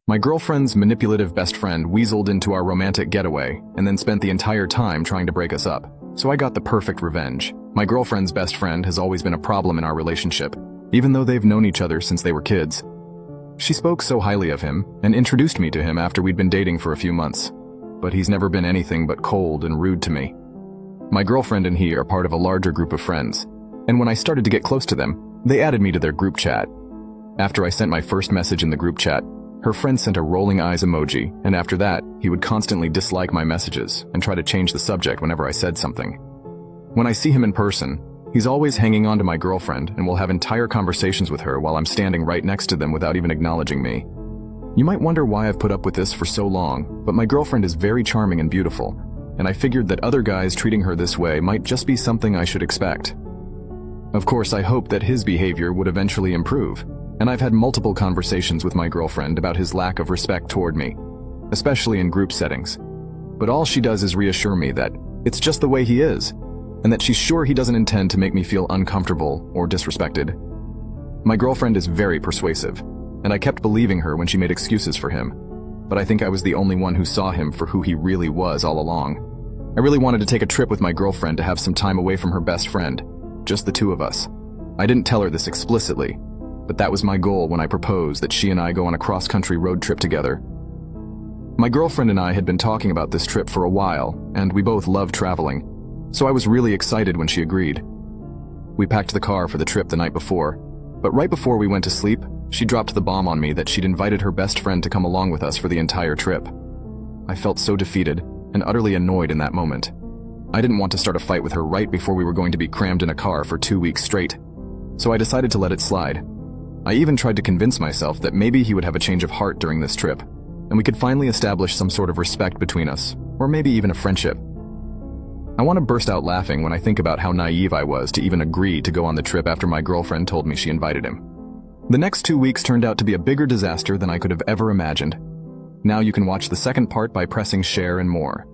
My girlfriend's manipulative best friend weaseled into our romantic getaway and then spent the entire time trying to break us up. So I got the perfect revenge. My girlfriend's best friend has always been a problem in our relationship, even though they've known each other since they were kids. She spoke so highly of him and introduced me to him after we'd been dating for a few months. But he's never been anything but cold and rude to me. My girlfriend and he are part of a larger group of friends, and when I started to get close to them, they added me to their group chat. After I sent my first message in the group chat, her friend sent a rolling eyes emoji, and after that, he would constantly dislike my messages and try to change the subject whenever I said something. When I see him in person, he's always hanging on to my girlfriend and will have entire conversations with her while I'm standing right next to them without even acknowledging me. You might wonder why I've put up with this for so long, but my girlfriend is very charming and beautiful, and I figured that other guys treating her this way might just be something I should expect. Of course, I hope that his behavior would eventually improve, and I've had multiple conversations with my girlfriend about his lack of respect toward me, especially in group settings. But all she does is reassure me that it's just the way he is, and that she's sure he doesn't intend to make me feel uncomfortable or disrespected. My girlfriend is very persuasive, and I kept believing her when she made excuses for him, but I think I was the only one who saw him for who he really was all along. I really wanted to take a trip with my girlfriend to have some time away from her best friend, just the two of us. I didn't tell her this explicitly, but that was my goal when I proposed that she and I go on a cross-country road trip together. My girlfriend and I had been talking about this trip for a while, and we both love traveling, so I was really excited when she agreed. We packed the car for the trip the night before, but right before we went to sleep, she dropped the bomb on me that she'd invited her best friend to come along with us for the entire trip. I felt so defeated and utterly annoyed in that moment. I didn't want to start a fight with her right before we were going to be crammed in a car for 2 weeks straight, so I decided to let it slide. I even tried to convince myself that maybe he would have a change of heart during this trip, and we could finally establish some sort of respect between us, or maybe even a friendship. I want to burst out laughing when I think about how naive I was to even agree to go on the trip after my girlfriend told me she invited him. The next 2 weeks turned out to be a bigger disaster than I could have ever imagined. Now you can watch the second part by pressing share and more.